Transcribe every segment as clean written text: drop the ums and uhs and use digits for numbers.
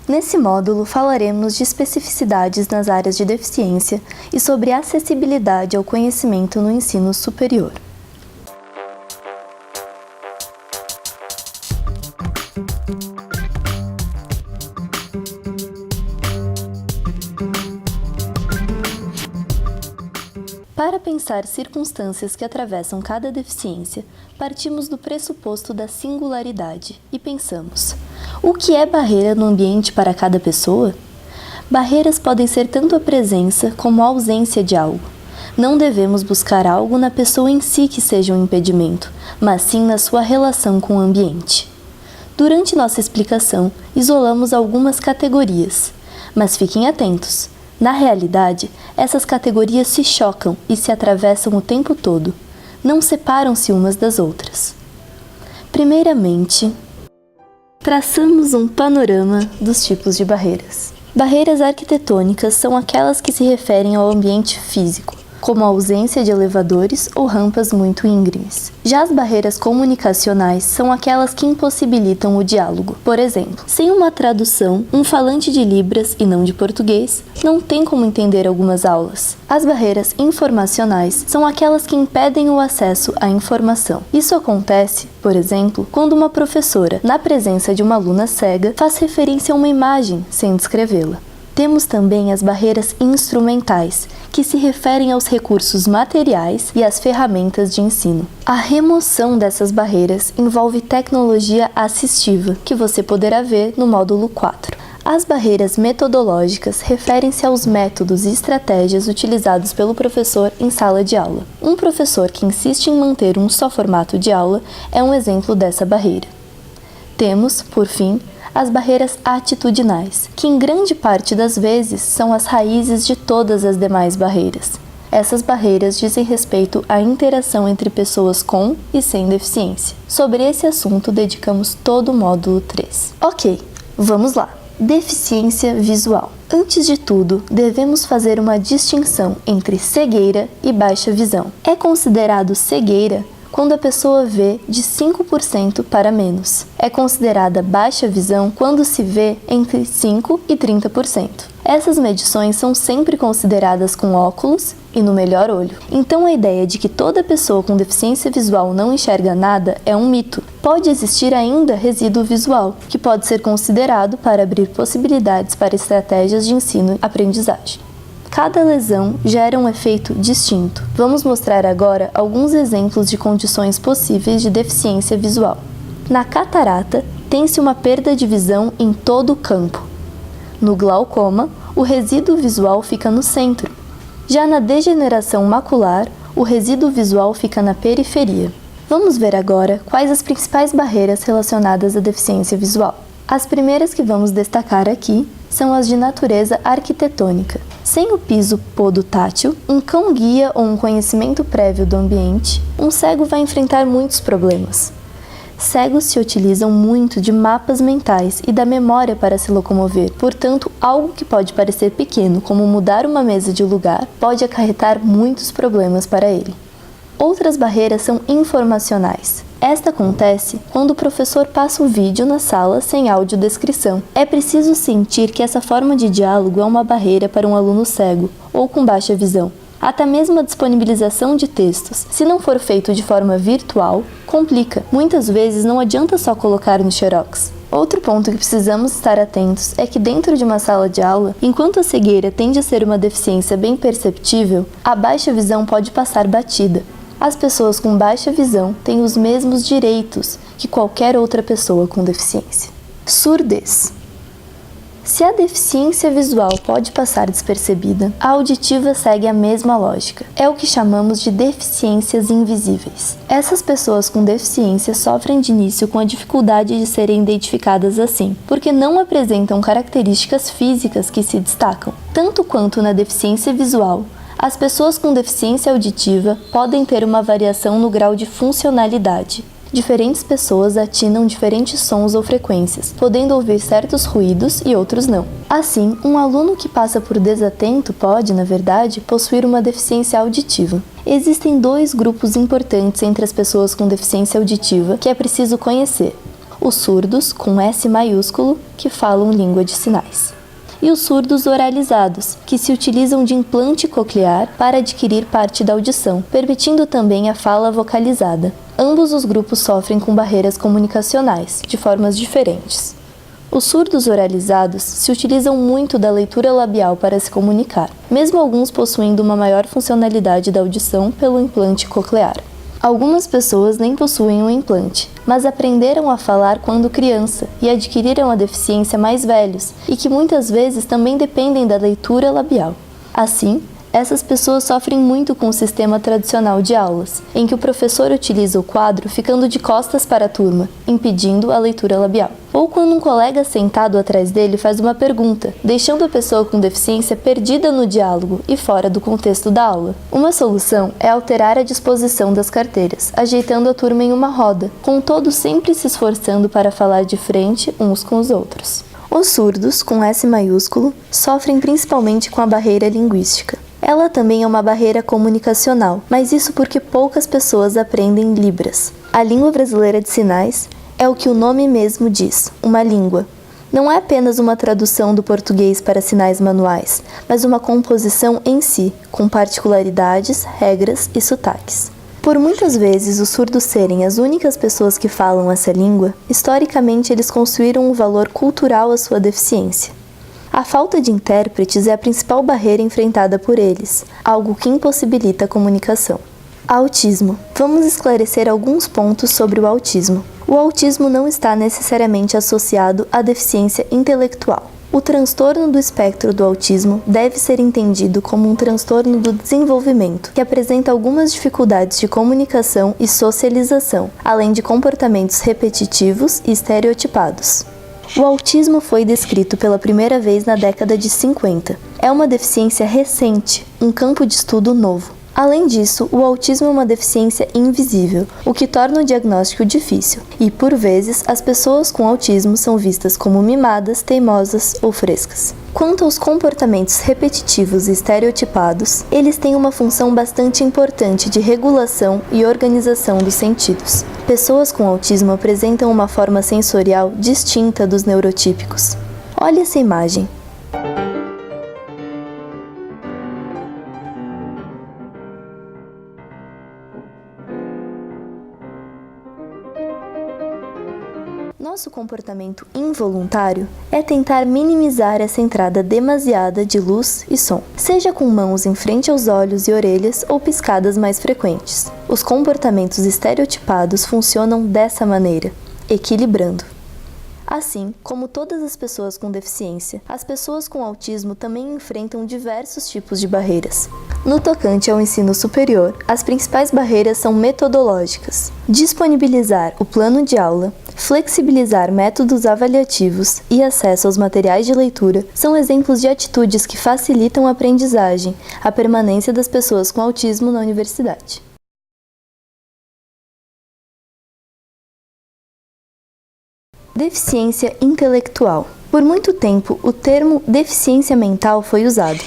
Nesse módulo, falaremos de especificidades nas áreas de deficiência e sobre acessibilidade ao conhecimento no ensino superior. Para pensar circunstâncias que atravessam cada deficiência, partimos do pressuposto da singularidade e pensamos: o que é barreira no ambiente para cada pessoa? Barreiras podem ser tanto a presença como a ausência de algo. Não devemos buscar algo na pessoa em si que seja um impedimento, mas sim na sua relação com o ambiente. Durante nossa explicação, isolamos algumas categorias, mas fiquem atentos. Na realidade, essas categorias se chocam e se atravessam o tempo todo. Não separam-se umas das outras. Primeiramente, traçamos um panorama dos tipos de barreiras. Barreiras arquitetônicas são aquelas que se referem ao ambiente físico, como a ausência de elevadores ou rampas muito íngremes. Já as barreiras comunicacionais são aquelas que impossibilitam o diálogo. Por exemplo, sem uma tradução, um falante de Libras e não de português não tem como entender algumas aulas. As barreiras informacionais são aquelas que impedem o acesso à informação. Isso acontece, por exemplo, quando uma professora, na presença de uma aluna cega, faz referência a uma imagem sem descrevê-la. Temos também as barreiras instrumentais, que se referem aos recursos materiais e às ferramentas de ensino. A remoção dessas barreiras envolve tecnologia assistiva, que você poderá ver no módulo 4. As barreiras metodológicas referem-se aos métodos e estratégias utilizados pelo professor em sala de aula. Um professor que insiste em manter um só formato de aula é um exemplo dessa barreira. Temos, por fim, as barreiras atitudinais, que em grande parte das vezes são as raízes de todas as demais barreiras. Essas barreiras dizem respeito à interação entre pessoas com e sem deficiência. Sobre esse assunto dedicamos todo o módulo 3. Ok, vamos lá. Deficiência visual. Antes de tudo, devemos fazer uma distinção entre cegueira e baixa visão. É considerado cegueira quando a pessoa vê de 5% para menos. É considerada baixa visão quando se vê entre 5% e 30%. Essas medições são sempre consideradas com óculos e no melhor olho. Então a ideia de que toda pessoa com deficiência visual não enxerga nada é um mito. Pode existir ainda resíduo visual, que pode ser considerado para abrir possibilidades para estratégias de ensino-aprendizagem. Cada lesão gera um efeito distinto. Vamos mostrar agora alguns exemplos de condições possíveis de deficiência visual. Na catarata, tem-se uma perda de visão em todo o campo. No glaucoma, o resíduo visual fica no centro. Já na degeneração macular, o resíduo visual fica na periferia. Vamos ver agora quais as principais barreiras relacionadas à deficiência visual. As primeiras que vamos destacar aqui são as de natureza arquitetônica. Sem o piso podotátil, um cão-guia ou um conhecimento prévio do ambiente, um cego vai enfrentar muitos problemas. Cegos se utilizam muito de mapas mentais e da memória para se locomover, portanto, algo que pode parecer pequeno, como mudar uma mesa de lugar, pode acarretar muitos problemas para ele. Outras barreiras são informacionais. Esta acontece quando o professor passa o vídeo na sala sem audiodescrição. É preciso sentir que essa forma de diálogo é uma barreira para um aluno cego ou com baixa visão. Até mesmo a disponibilização de textos, se não for feito de forma virtual, complica. Muitas vezes não adianta só colocar no Xerox. Outro ponto que precisamos estar atentos é que dentro de uma sala de aula, enquanto a cegueira tende a ser uma deficiência bem perceptível, a baixa visão pode passar batida. As pessoas com baixa visão têm os mesmos direitos que qualquer outra pessoa com deficiência. Surdez. Se a deficiência visual pode passar despercebida, a auditiva segue a mesma lógica. É o que chamamos de deficiências invisíveis. Essas pessoas com deficiência sofrem de início com a dificuldade de serem identificadas assim, porque não apresentam características físicas que se destacam. Tanto quanto na deficiência visual, as pessoas com deficiência auditiva podem ter uma variação no grau de funcionalidade. Diferentes pessoas atinam diferentes sons ou frequências, podendo ouvir certos ruídos e outros não. Assim, um aluno que passa por desatento pode, na verdade, possuir uma deficiência auditiva. Existem dois grupos importantes entre as pessoas com deficiência auditiva que é preciso conhecer: os surdos, com S maiúsculo, que falam língua de sinais, e os surdos oralizados, que se utilizam de implante coclear para adquirir parte da audição, permitindo também a fala vocalizada. Ambos os grupos sofrem com barreiras comunicacionais, de formas diferentes. Os surdos oralizados se utilizam muito da leitura labial para se comunicar, mesmo alguns possuindo uma maior funcionalidade da audição pelo implante coclear. Algumas pessoas nem possuem um implante, mas aprenderam a falar quando criança e adquiriram a deficiência mais velhos e que muitas vezes também dependem da leitura labial. Assim, essas pessoas sofrem muito com o sistema tradicional de aulas, em que o professor utiliza o quadro ficando de costas para a turma, impedindo a leitura labial. Ou quando um colega sentado atrás dele faz uma pergunta, deixando a pessoa com deficiência perdida no diálogo e fora do contexto da aula. Uma solução é alterar a disposição das carteiras, ajeitando a turma em uma roda, com todos sempre se esforçando para falar de frente uns com os outros. Os surdos, com S maiúsculo, sofrem principalmente com a barreira linguística. Ela também é uma barreira comunicacional, mas isso porque poucas pessoas aprendem Libras. A língua brasileira de sinais é o que o nome mesmo diz, uma língua. Não é apenas uma tradução do português para sinais manuais, mas uma composição em si, com particularidades, regras e sotaques. Por muitas vezes os surdos serem as únicas pessoas que falam essa língua, historicamente eles construíram um valor cultural à sua deficiência. A falta de intérpretes é a principal barreira enfrentada por eles, algo que impossibilita a comunicação. Autismo. Vamos esclarecer alguns pontos sobre o autismo. O autismo não está necessariamente associado à deficiência intelectual. O transtorno do espectro do autismo deve ser entendido como um transtorno do desenvolvimento, que apresenta algumas dificuldades de comunicação e socialização, além de comportamentos repetitivos e estereotipados. O autismo foi descrito pela primeira vez na década de 50. É uma deficiência recente, um campo de estudo novo. Além disso, o autismo é uma deficiência invisível, o que torna o diagnóstico difícil, e, por vezes, as pessoas com autismo são vistas como mimadas, teimosas ou frescas. Quanto aos comportamentos repetitivos e estereotipados, eles têm uma função bastante importante de regulação e organização dos sentidos. Pessoas com autismo apresentam uma forma sensorial distinta dos neurotípicos. Olhe essa imagem. Nosso comportamento involuntário é tentar minimizar essa entrada demasiada de luz e som, seja com mãos em frente aos olhos e orelhas ou piscadas mais frequentes. Os comportamentos estereotipados funcionam dessa maneira, equilibrando. Assim como todas as pessoas com deficiência, as pessoas com autismo também enfrentam diversos tipos de barreiras. No tocante ao ensino superior, as principais barreiras são metodológicas: disponibilizar o plano de aula, flexibilizar métodos avaliativos e acesso aos materiais de leitura são exemplos de atitudes que facilitam a aprendizagem, a permanência das pessoas com autismo na universidade. Deficiência intelectual. Por muito tempo, o termo deficiência mental foi usado.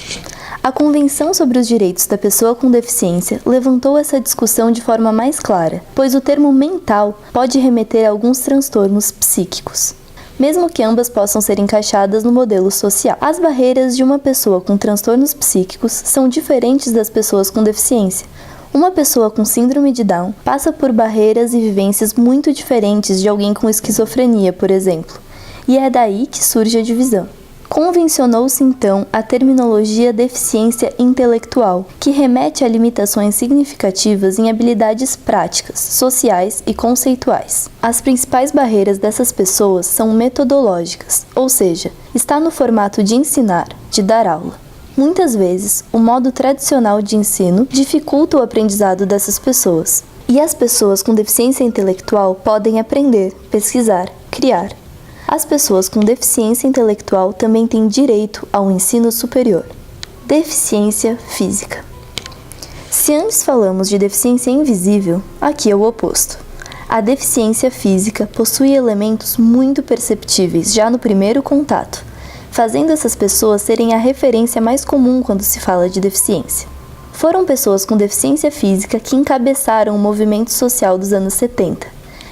A Convenção sobre os Direitos da Pessoa com Deficiência levantou essa discussão de forma mais clara, pois o termo mental pode remeter a alguns transtornos psíquicos, mesmo que ambas possam ser encaixadas no modelo social. As barreiras de uma pessoa com transtornos psíquicos são diferentes das pessoas com deficiência. Uma pessoa com síndrome de Down passa por barreiras e vivências muito diferentes de alguém com esquizofrenia, por exemplo, e é daí que surge a divisão. Convencionou-se então a terminologia deficiência intelectual, que remete a limitações significativas em habilidades práticas, sociais e conceituais. As principais barreiras dessas pessoas são metodológicas, ou seja, está no formato de ensinar, de dar aula. Muitas vezes, o modo tradicional de ensino dificulta o aprendizado dessas pessoas. E as pessoas com deficiência intelectual podem aprender, pesquisar, criar. As pessoas com deficiência intelectual também têm direito ao ensino superior. Deficiência física. Se antes falamos de deficiência invisível, aqui é o oposto. A deficiência física possui elementos muito perceptíveis já no primeiro contato, fazendo essas pessoas serem a referência mais comum quando se fala de deficiência. Foram pessoas com deficiência física que encabeçaram o movimento social dos anos 70.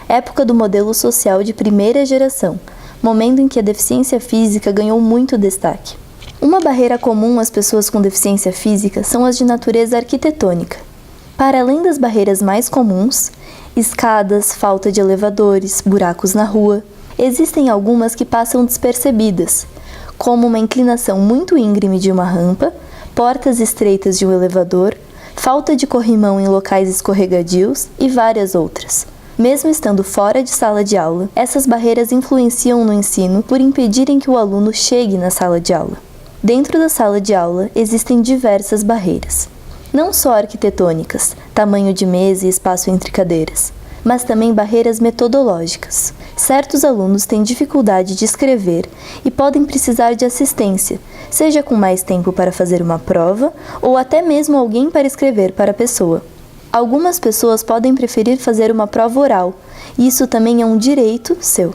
época do modelo social de primeira geração, momento em que a deficiência física ganhou muito destaque. Uma barreira comum às pessoas com deficiência física são as de natureza arquitetônica. Para além das barreiras mais comuns, escadas, falta de elevadores, buracos na rua, existem algumas que passam despercebidas, como uma inclinação muito íngreme de uma rampa, portas estreitas de um elevador, falta de corrimão em locais escorregadios e várias outras. Mesmo estando fora de sala de aula, essas barreiras influenciam no ensino por impedirem que o aluno chegue na sala de aula. Dentro da sala de aula existem diversas barreiras, não só arquitetônicas, tamanho de mesa e espaço entre cadeiras, mas também barreiras metodológicas. Certos alunos têm dificuldade de escrever e podem precisar de assistência, seja com mais tempo para fazer uma prova ou até mesmo alguém para escrever para a pessoa. Algumas pessoas podem preferir fazer uma prova oral, e isso também é um direito seu.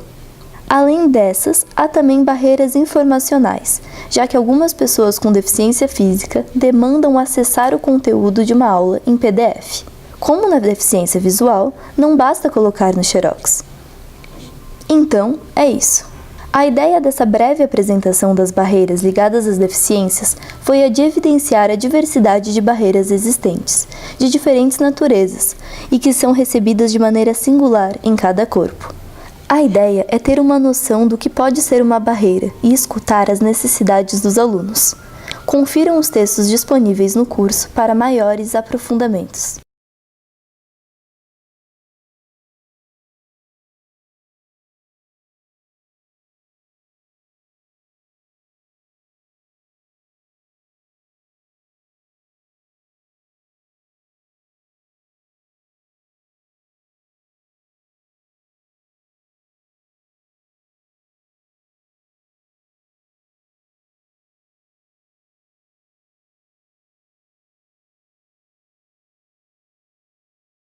Além dessas, há também barreiras informacionais, já que algumas pessoas com deficiência física demandam acessar o conteúdo de uma aula em PDF. Como na deficiência visual, não basta colocar no Xerox. Então, é isso. A ideia dessa breve apresentação das barreiras ligadas às deficiências foi a de evidenciar a diversidade de barreiras existentes, de diferentes naturezas, e que são recebidas de maneira singular em cada corpo. A ideia é ter uma noção do que pode ser uma barreira e escutar as necessidades dos alunos. Confiram os textos disponíveis no curso para maiores aprofundamentos.